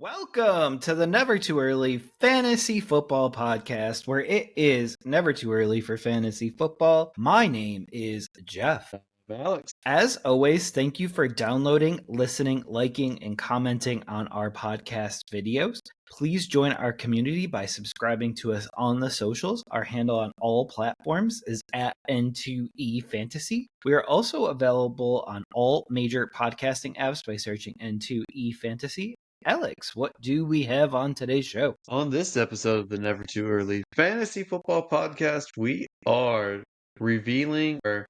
Welcome to the Never Too Early Fantasy Football Podcast, where it is never too early for fantasy football. My name is Jeff. Alex. As always, thank you for downloading, listening, liking, and commenting on our podcast videos. Please join our community by subscribing to us on the socials. Our handle on all platforms is at N2E Fantasy. We are also available on all major podcasting apps by searching N2E Fantasy. Alex, what do we have on today's show? On this episode of the Never Too Early Fantasy Football Podcast, we are revealing our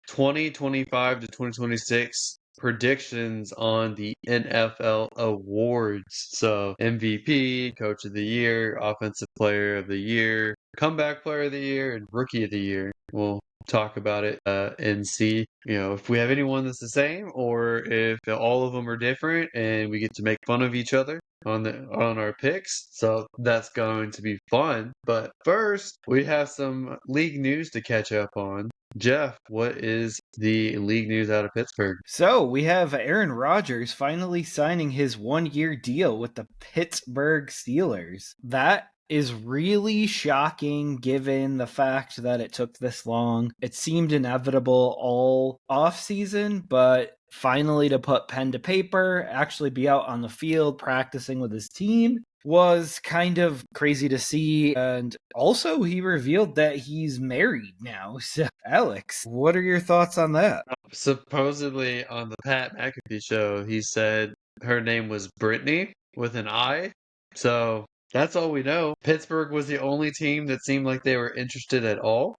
2025 to 2026 predictions on the NFL awards. So MVP, Coach of the Year, Offensive Player of the Year, Comeback Player of the Year, and Rookie of the Year. We'll talk about it and see, if we have anyone that's the same or if all of them are different and we get to make fun of each other on our picks. So that's going to be fun. But first, we have some league news to catch up on. Jeff, what is the league news out of Pittsburgh? So we have Aaron Rodgers finally signing his 1-year deal with the Pittsburgh Steelers. That is really shocking given the fact that it took this long. It seemed inevitable all offseason, but finally to put pen to paper, actually be out on the field practicing with his team was kind of crazy to see. And also he revealed that he's married now. So Alex, what are your thoughts on that? Supposedly on the Pat McAfee show, he said her name was Brittany with an I. So that's all we know. Pittsburgh was the only team that seemed like they were interested at all.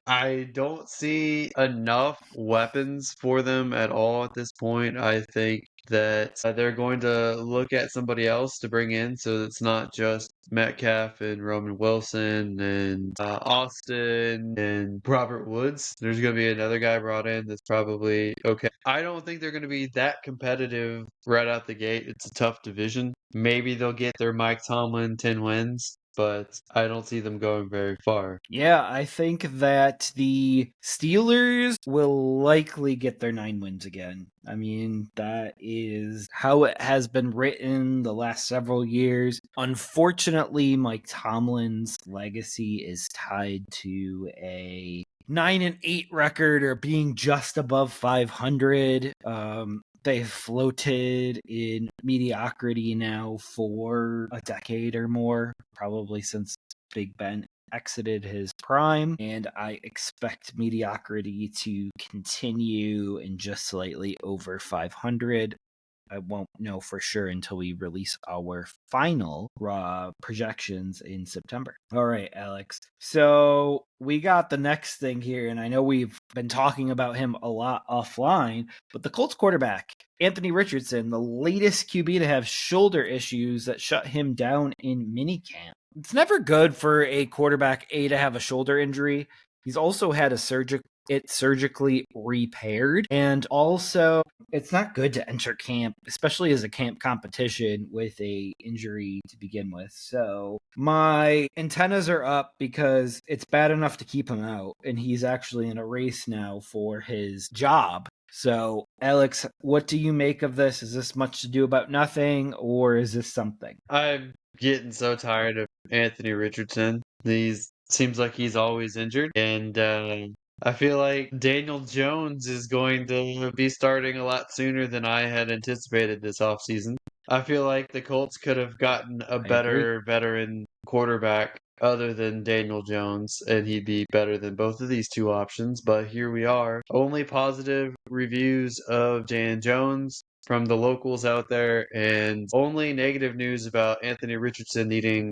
I don't see enough weapons for them at all at this point. I think that they're going to look at somebody else to bring in, so it's not just Metcalf and Roman Wilson and Austin and Robert Woods. There's going to be another guy brought in that's probably okay. I don't think they're going to be that competitive right out the gate. It's a tough division. Maybe they'll get their Mike Tomlin 10 wins, but I don't see them going very far. Yeah, I think that the Steelers will likely get their 9 wins again. I mean, that is how it has been written the last several years. Unfortunately, Mike Tomlin's legacy is tied to a 9-8 record or being just above 500. They've floated in mediocrity now for a decade or more, probably since Big Ben exited his prime, and I expect mediocrity to continue in just slightly over 500. I won't know for sure until we release our final raw projections in September. All right, Alex. So we got the next thing here, and I know we've been talking about him a lot offline, but the Colts quarterback, Anthony Richardson, the latest QB to have shoulder issues that shut him down in minicamp. It's never good for a quarterback to have a shoulder injury. He's also had it surgically repaired, and also it's not good to enter camp, especially as a camp competition, with a injury to begin with. So my antennas are up because it's bad enough to keep him out, and he's actually in a race now for his job. So, Alex, what do you make of this? Is this much to do about nothing, or is this something? I'm getting so tired of Anthony Richardson. Seems like he's always injured, and I feel like Daniel Jones is going to be starting a lot sooner than I had anticipated this offseason. I feel like the Colts could have gotten a better veteran quarterback other than Daniel Jones, and he'd be better than both of these two options. But here we are. Only positive reviews of Dan Jones from the locals out there, and only negative news about Anthony Richardson needing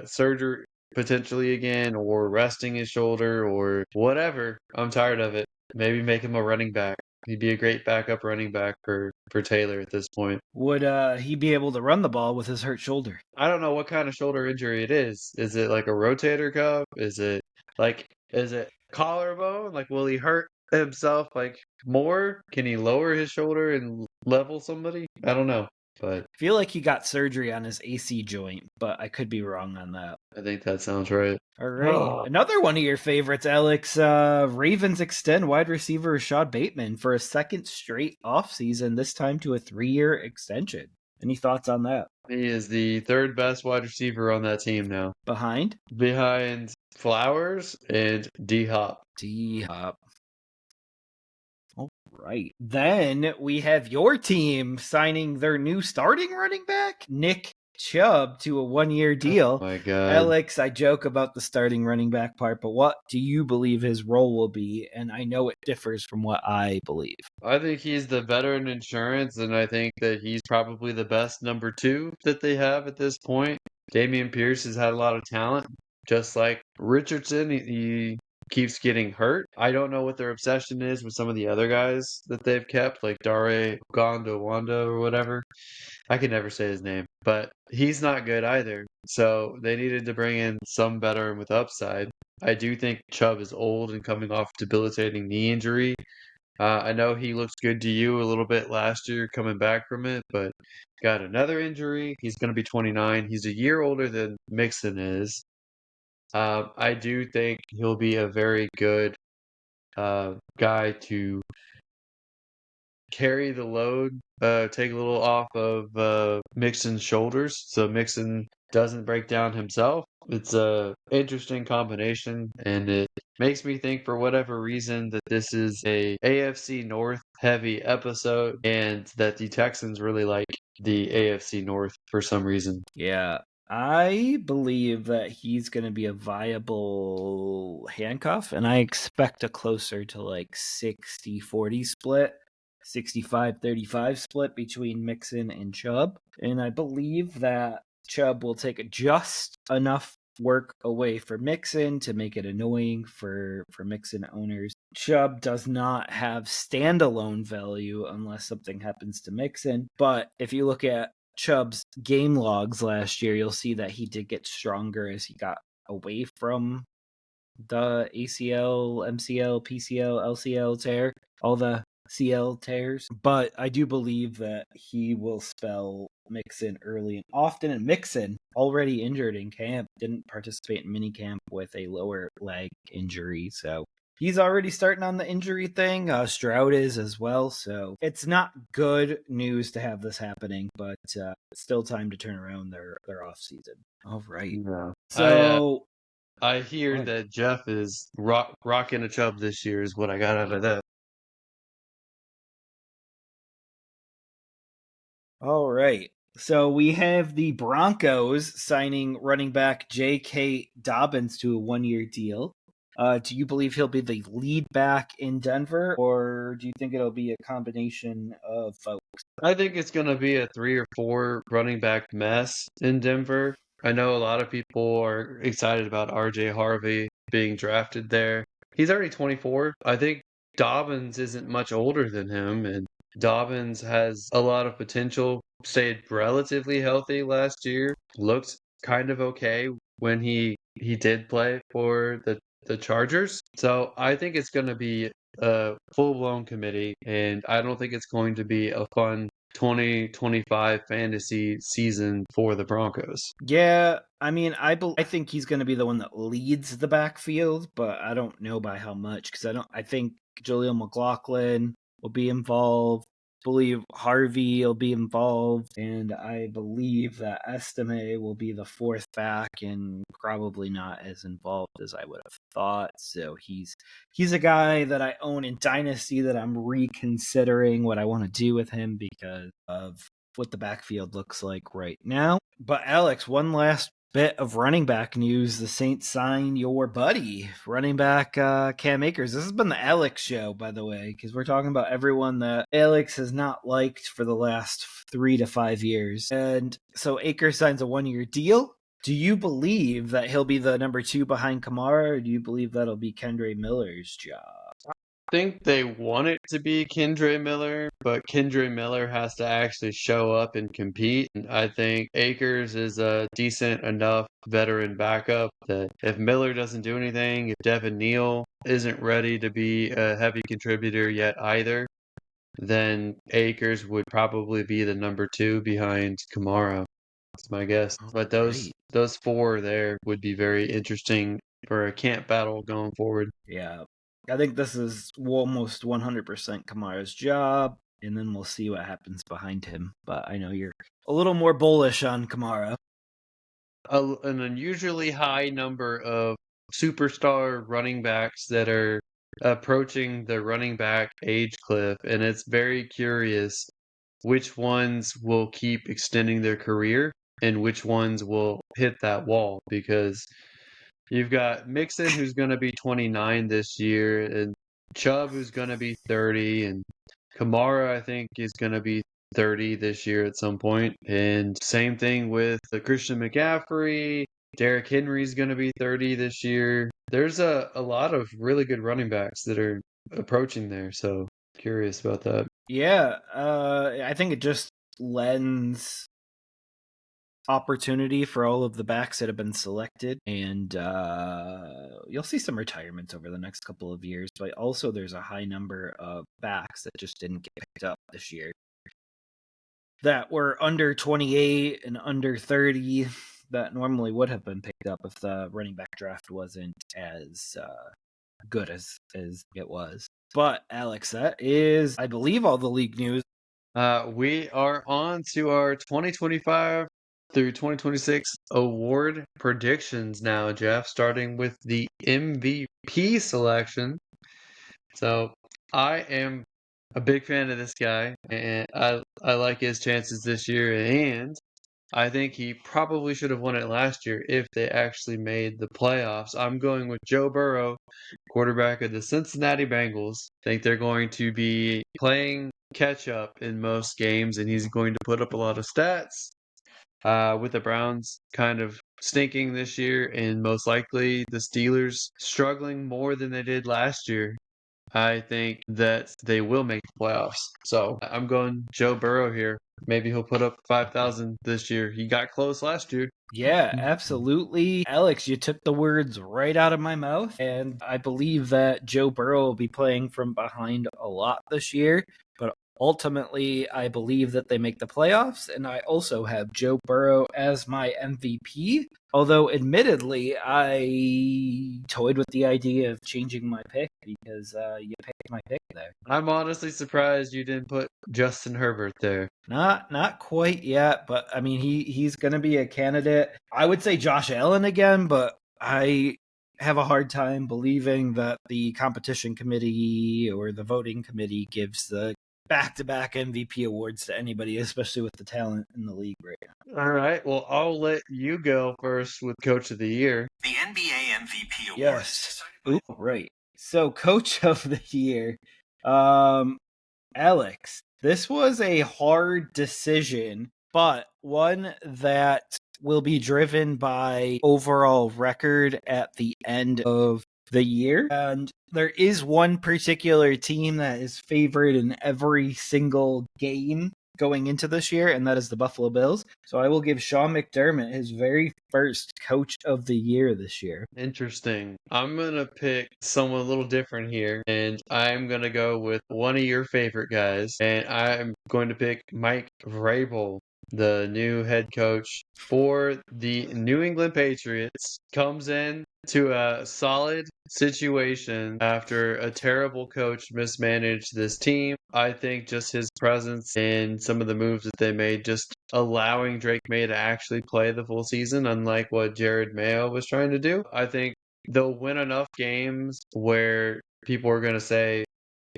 surgery potentially again, or resting his shoulder, or whatever. I'm tired of it. Maybe make him a running back. He'd be a great backup running back for Taylor at this point. Would he be able to run the ball with his hurt shoulder? I don't know what kind of shoulder injury it is. Is it like a rotator cuff? Is it collarbone? Like, will he hurt himself like more? Can he lower his shoulder and level somebody? I don't know. but I feel like he got surgery on his AC joint, but I could be wrong on that. I think that sounds right. All right. Another one of your favorites, Alex. Ravens extend wide receiver Rashad Bateman for a second straight offseason, this time to a 3-year extension. Any thoughts on that? He is the third best wide receiver on that team now, Behind? behind Flowers and D Hop. D-Hop. All right. Then we have your team signing their new starting running back, Nick Chubb, to a 1-year deal. Oh my God. Alex, I joke about the starting running back part, but what do you believe his role will be? And I know it differs from what I believe. I think he's the veteran insurance, and I think that he's probably the best number 2 that they have at this point. Damian Pierce has had a lot of talent, just like Richardson. He keeps getting hurt. I don't know what their obsession is with some of the other guys that they've kept, like Dare Wanda or whatever. I can never say his name, but he's not good either. So they needed to bring in some veteran with upside. I do think Chubb is old and coming off debilitating knee injury. I know he looks good to you a little bit last year coming back from it, but got another injury. He's going to be 29. He's a year older than Mixon is. I do think he'll be a very good guy to carry the load, take a little off of Mixon's shoulders so Mixon doesn't break down himself. It's a interesting combination, and it makes me think for whatever reason that this is a AFC North heavy episode and that the Texans really like the AFC North for some reason. Yeah. I believe that he's going to be a viable handcuff, and I expect a closer to like 60-40 split. 65-35 split between Mixon and Chubb. And I believe that Chubb will take just enough work away for Mixon to make it annoying for Mixon owners. Chubb does not have standalone value unless something happens to Mixon. But if you look at Chubb's game logs last year, you'll see that he did get stronger as he got away from the ACL, MCL, PCL, LCL tear, all the CL tears. But I do believe that he will spell Mixon early and often. And Mixon, already injured in camp, didn't participate in minicamp with a lower leg injury. So he's already starting on the injury thing. Stroud is as well. So it's not good news to have this happening, but it's still time to turn around their off season. All right. Yeah. So I hear that Jeff is rocking a Chubb this year is what I got out of that. all right. So we have the Broncos signing running back J.K. Dobbins to a 1-year deal. Do you believe he'll be the lead back in Denver, or do you think it'll be a combination of folks? I think it's going to be a 3 or 4 running back mess in Denver. I know a lot of people are excited about RJ Harvey being drafted there. He's already 24. I think Dobbins isn't much older than him, and Dobbins has a lot of potential. Stayed relatively healthy last year. Looked kind of okay when he did play for the Chargers. So I think it's going to be a full-blown committee, and I don't think it's going to be a fun 2025 fantasy season for the Broncos. Yeah, I mean, I think he's going to be the one that leads the backfield, but I don't know by how much because I think Jaleel McLaughlin will be involved. Believe Harvey will be involved, and I believe that Estime will be the fourth back and probably not as involved as I would have thought. So he's a guy that I own in Dynasty that I'm reconsidering what I want to do with him because of what the backfield looks like right now. But Alex, one last bit of running back news. The Saints sign your buddy, running back Cam Akers. This has been the Alex show, by the way, because we're talking about everyone that Alex has not liked for the last 3 to 5 years. And so Akers signs a 1-year deal. Do you believe that he'll be the number 2 behind Kamara, or do you believe that'll be Kendre Miller's job? I think they want it to be Kendre Miller, but Kendre Miller has to actually show up and compete. And I think Akers is a decent enough veteran backup that if Miller doesn't do anything, if Devin Neal isn't ready to be a heavy contributor yet either, then Akers would probably be the number 2 behind Kamara. That's my guess. But Right. those 4 there would be very interesting for a camp battle going forward. Yeah. I think this is almost 100% Kamara's job, and then we'll see what happens behind him. But I know you're a little more bullish on Kamara. An unusually high number of superstar running backs that are approaching the running back age cliff, and it's very curious which ones will keep extending their career and which ones will hit that wall, because you've got Mixon, who's going to be 29 this year, and Chubb, who's going to be 30, and Kamara, I think, is going to be 30 this year at some point. And same thing with Christian McCaffrey. Derrick Henry's going to be 30 this year. There's a lot of really good running backs that are approaching there, so curious about that. Yeah, I think it just lends opportunity for all of the backs that have been selected, and you'll see some retirements over the next couple of years, but also there's a high number of backs that just didn't get picked up this year that were under 28 and under 30 that normally would have been picked up if the running back draft wasn't as good as it was. But Alex, that is, I believe, all the league news. We are on to our 2025 through 2026 award predictions now, Jeff, starting with the MVP selection. So I am a big fan of this guy, and I like his chances this year, and I think he probably should have won it last year if they actually made the playoffs. I'm going with Joe Burrow, quarterback of the Cincinnati Bengals. I think they're going to be playing catch up in most games, and he's going to put up a lot of stats. With the Browns kind of stinking this year, and most likely the Steelers struggling more than they did last year, I think that they will make the playoffs. So I'm going Joe Burrow here. Maybe he'll put up 5,000 this year. He got close last year. Yeah, absolutely. Alex, you took the words right out of my mouth. And I believe that Joe Burrow will be playing from behind a lot this year. But ultimately, I believe that they make the playoffs. And I also have Joe Burrow as my MVP. Although, admittedly, I toyed with the idea of changing my pick because you picked my pick there. I'm honestly surprised you didn't put Justin Herbert there. Not quite yet, but I mean he's going to be a candidate. I would say Josh Allen again, but I have a hard time believing that the competition committee or the voting committee gives the back-to-back MVP awards to anybody, especially with the talent in the league right now. All right. Well, I'll let you go first with Coach of the Year. The NBA MVP Awards. Yes. Ooh, right. So, Coach of the Year, Alex, this was a hard decision, but one that will be driven by overall record at the end of the year. And there is one particular team that is favored in every single game going into this year, and that is the Buffalo Bills. So I will give Sean McDermott his very first Coach of the Year this year. Interesting. I'm going to pick someone a little different here, and I'm going to go with one of your favorite guys, and I'm going to pick Mike Vrabel, the new head coach for the New England Patriots. Comes in to a solid situation after a terrible coach mismanaged this team. I think just his presence and some of the moves that they made, just allowing Drake May to actually play the full season, unlike what Jared Mayo was trying to do. I think they'll win enough games where people are going to say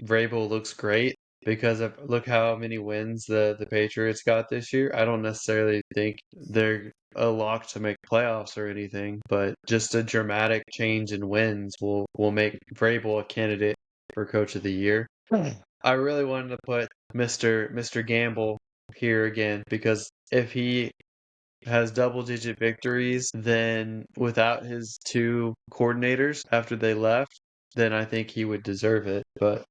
Vrabel looks great, because of look how many wins the Patriots got this year. I don't necessarily think they're a lock to make playoffs or anything, but just a dramatic change in wins will make Vrabel a candidate for Coach of the Year. I really wanted to put Mr. Gamble here again, because if he has double-digit victories, then without his 2 coordinators after they left, then I think he would deserve it. But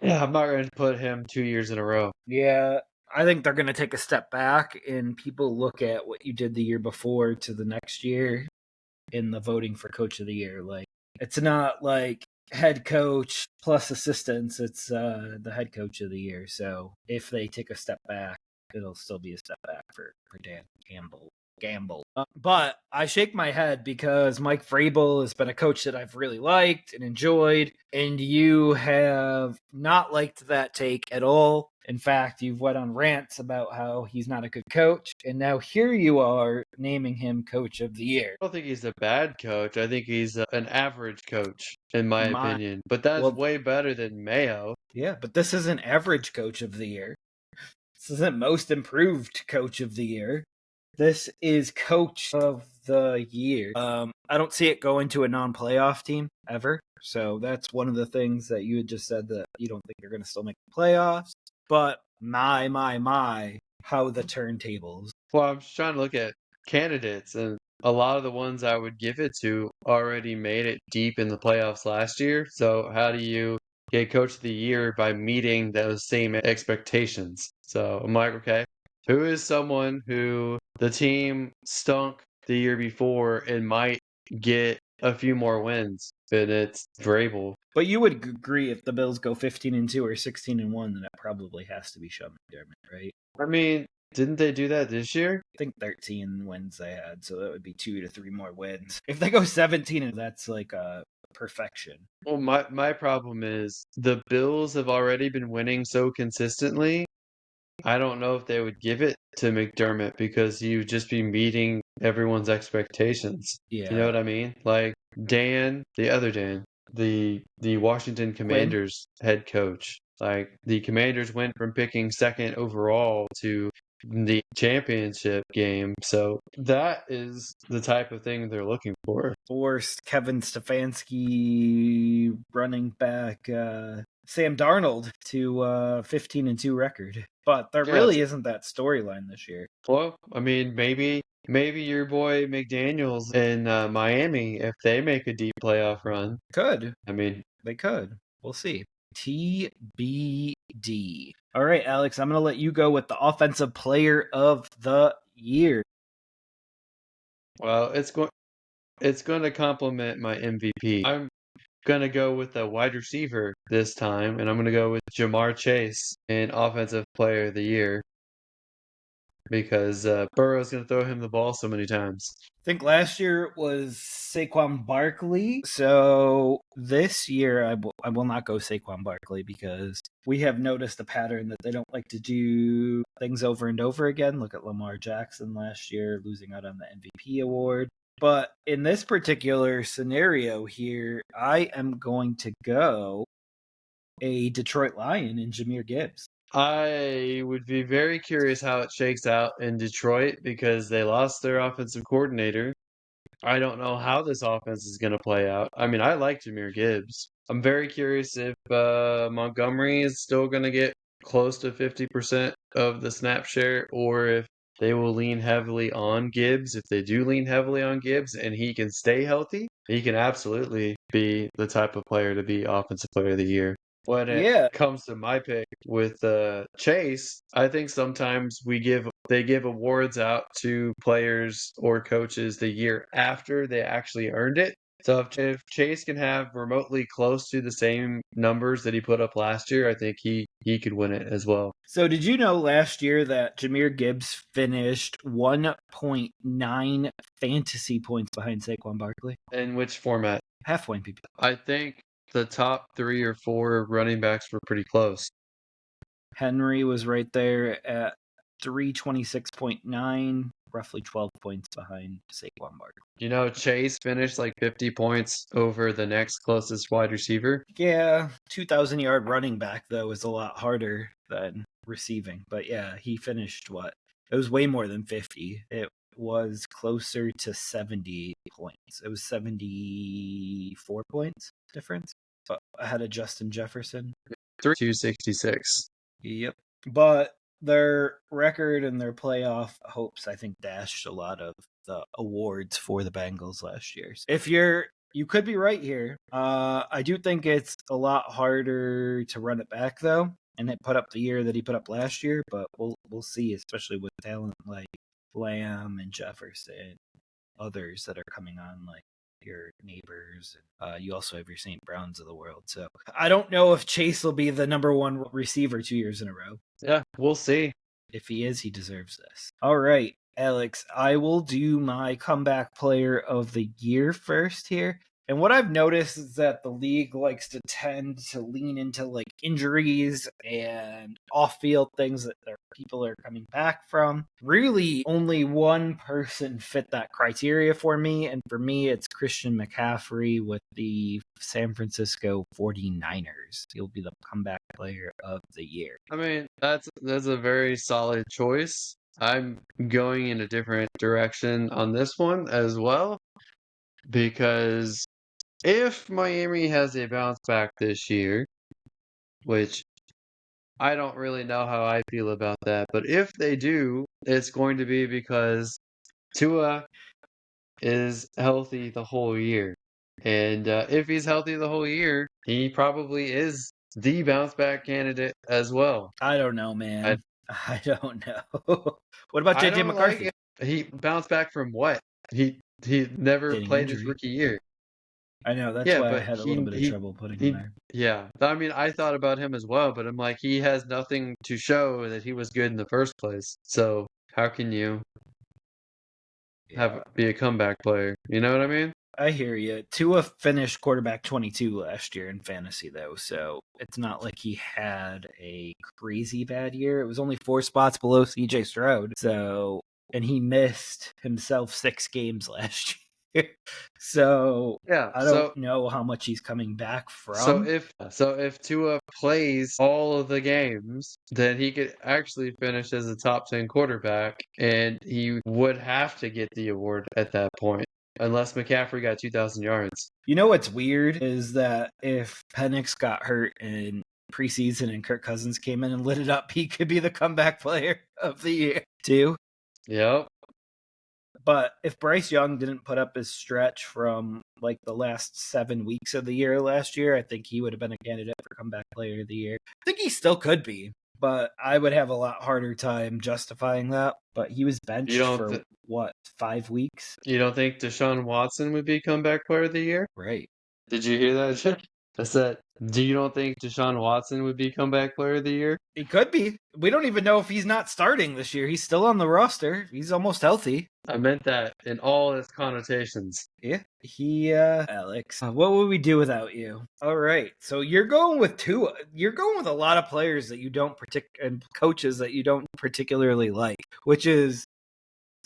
yeah, I'm not going to put him 2 years in a row. Yeah, I think they're going to take a step back, and people look at what you did the year before to the next year in the voting for Coach of the Year. Like, it's not like head coach plus assistants, it's the head coach of the year. So if they take a step back, it'll still be a step back for Dan Gamble. But I shake my head because Mike Vrabel has been a coach that I've really liked and enjoyed, and you have not liked that take at all. In fact, you've went on rants about how he's not a good coach, and now here you are naming him coach of the year. I don't think he's a bad coach. I think he's an average coach, in my opinion. But that's way better than Mayo. Yeah, but this isn't average coach of the year. This isn't most improved coach of the year. This is coach of the year. I don't see it going to a non-playoff team ever. So that's one of the things that you had just said, that you don't think they're going to still make the playoffs. But my, how the turntables. Well, I'm just trying to look at candidates, and a lot of the ones I would give it to already made it deep in the playoffs last year. So how do you get coach of the year by meeting those same expectations? So I'm like, okay, who is someone who the team stunk the year before and might get a few more wins? And it's Vrabel. But you would agree, if the Bills go 15-2 or 16-1, then it probably has to be Sean McDermott, right? I mean, didn't they do that this year? I think 13 wins they had, so that would be 2 to 3 more wins. If they go 17, that's like a perfection. Well, my problem is the Bills have already been winning so consistently. I don't know if they would give it to McDermott because he would just be meeting everyone's expectations. Yeah. You know what I mean? Like Dan, the other Dan, the Washington Commanders head coach. Like the Commanders went from picking second overall to the championship game. So that is the type of thing they're looking for. Forced Kevin Stefanski running back Sam Darnold to 15-2 record. But there really isn't that storyline this year. Well, I mean, maybe your boy McDaniels in Miami, if they make a deep playoff run. Could. I mean, they could. We'll see. TBD. All right, Alex, I'm going to let you go with the offensive player of the year. Well, it's going to complement my MVP. I'm going to go with a wide receiver this time, and I'm going to go with Ja'Marr Chase in offensive player of the year because Burrow's going to throw him the ball so many times. I think last year was Saquon Barkley. So this year I will not go Saquon Barkley because we have noticed a pattern that they don't like to do things over and over again. Look at Lamar Jackson last year losing out on the MVP award. But in this particular scenario here, I am going to go a Detroit Lion in Jahmyr Gibbs. I would be very curious how it shakes out in Detroit because they lost their offensive coordinator. I don't know how this offense is going to play out. I mean, I like Jahmyr Gibbs. I'm very curious if Montgomery is still going to get close to 50% of the snap share or if they will lean heavily on Gibbs. If they do lean heavily on Gibbs and he can stay healthy, he can absolutely be the type of player to be Offensive Player of the Year. When it comes to my pick with Chase, I think sometimes they give awards out to players or coaches the year after they actually earned it. So if Chase can have remotely close to the same numbers that he put up last year, I think he could win it as well. So did you know last year that Jahmyr Gibbs finished 1.9 fantasy points behind Saquon Barkley? In which format? Half point PPR. I think the top 3 or 4 running backs were pretty close. Henry was right there at 326.9, roughly 12 points behind Saquon Barkley. You know, Chase finished like 50 points over the next closest wide receiver. Yeah, 2,000-yard running back, though, is a lot harder than receiving. But yeah, he finished what? It was way more than 50. It was closer to 70 points. It was 74 points difference, but ahead of Justin Jefferson. 266. Yep. But their record and their playoff hopes, I think, dashed a lot of the awards for the Bengals last year. If you could be right here. I do think it's a lot harder to run it back, though, and it put up the year that he put up last year, but we'll see, especially with talent like Lamb and Jefferson, others that are coming on like your neighbors. You also have your St. Browns of the world. So I don't know if Chase will be the number one receiver 2 years in a row. Yeah, we'll see. If he is, he deserves this. All right, Alex, I will do my comeback player of the year first here. And what I've noticed is that the league likes to tend to lean into like injuries and off-field things that their people are coming back from. Really, only one person fit that criteria for me, and for me, it's Christian McCaffrey with the San Francisco 49ers. He'll be the comeback player of the year. I mean, that's a very solid choice. I'm going in a different direction on this one as well, because if Miami has a bounce back this year, which I don't really know how I feel about that, but if they do, it's going to be because Tua is healthy the whole year. And if he's healthy the whole year, he probably is the bounce back candidate as well. I don't know, man. I don't know. What about I JJ don't McCarthy? like it. He bounced back from what? He never Getting played his injury. rookie year. I know, that's Yeah, why I but had a little bit of trouble putting him there. yeah. I mean, I thought about him as well, but I'm like, he has nothing to show that he was good in the first place. So how can you be a comeback player? You know what I mean? I hear you. Tua finished quarterback 22 last year in fantasy, though, so it's not like he had a crazy bad year. It was only 4 spots below CJ Stroud, so, and he missed himself 6 games last year. So Yeah. I don't know how much he's coming back from. So if Tua plays all of the games, then he could actually finish as a top 10 quarterback, and he would have to get the award at that point. Unless McCaffrey got 2,000 yards. You know what's weird is that if Penix got hurt in preseason and Kirk Cousins came in and lit it up, he could be the comeback player of the year, too. Yep. But if Bryce Young didn't put up his stretch from like the last 7 weeks of the year last year, I think he would have been a candidate for comeback player of the year. I think he still could be, but I would have a lot harder time justifying that. But he was benched for, 5 weeks? You don't think Deshaun Watson would be comeback player of the year? Right. Did you hear that? I said, do you don't think Deshaun Watson would be comeback player of the year? He could be. We don't even know if he's not starting this year. He's still on the roster. He's almost healthy. I meant that in all its connotations. Yeah. Alex, what would we do without you? All right. So you're going with Tua. You're going with a lot of players that you don't and coaches that you don't particularly like, which is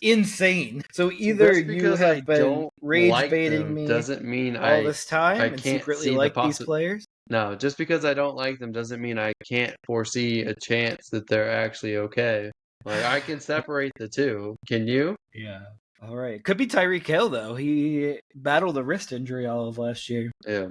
insane. So either you have been rage baiting me doesn't mean all this time I and can't secretly see like these players. No, just because I don't like them doesn't mean I can't foresee a chance that they're actually okay. Like, I can separate the two. Can you? Yeah. All right. It could be Tyreek Hill, though. He battled a wrist injury all of last year. Yeah.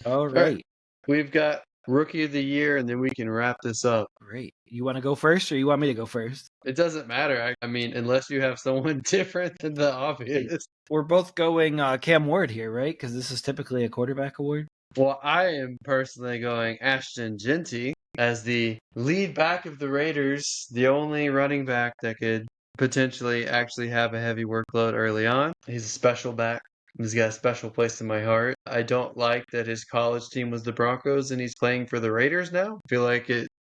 All right. We've got Rookie of the Year, and then we can wrap this up. Great. You want to go first, or you want me to go first? It doesn't matter. I mean, unless you have someone different than the obvious. We're both going Cam Ward here, right? Because this is typically a quarterback award. Well, I am personally going Ashton Jeanty as the lead back of the Raiders, the only running back that could potentially actually have a heavy workload early on. He's a special back. He's got a special place in my heart. I don't like that his college team was the Broncos and he's playing for the Raiders now. I feel like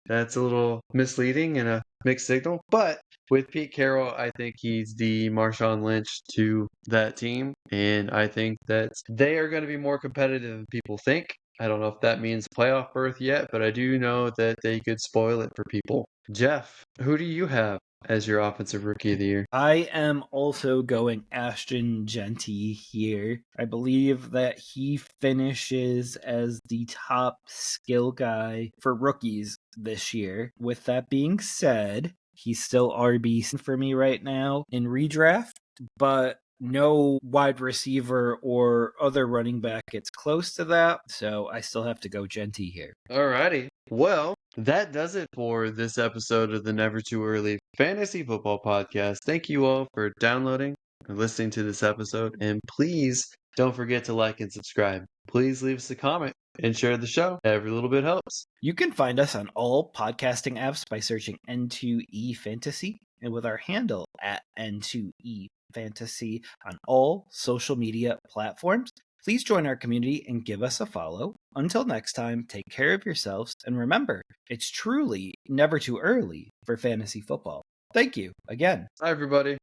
that's a little misleading and a mixed signal. But with Pete Carroll, I think he's the Marshawn Lynch to that team. And I think that they are going to be more competitive than people think. I don't know if that means playoff berth yet, but I do know that they could spoil it for people. Jeff, who do you have as your offensive rookie of the year? I am also going Ashton Jeanty here. I believe that he finishes as the top skill guy for rookies this year. With that being said, he's still RB for me right now in redraft, but no wide receiver or other running back gets close to that, so I still have to go Jeanty here. Alrighty. Well, that does it for this episode of the Never Too Early Fantasy Football Podcast. Thank you all for downloading and listening to this episode, and please don't forget to like and subscribe. Please leave us a comment and share the show. Every little bit helps. You can find us on all podcasting apps by searching N2E Fantasy and with our handle at N2E Fantasy on all social media platforms. Please join our community and give us a follow. Until next time, take care of yourselves, and remember, it's truly never too early for fantasy football. Thank you again. Hi, everybody.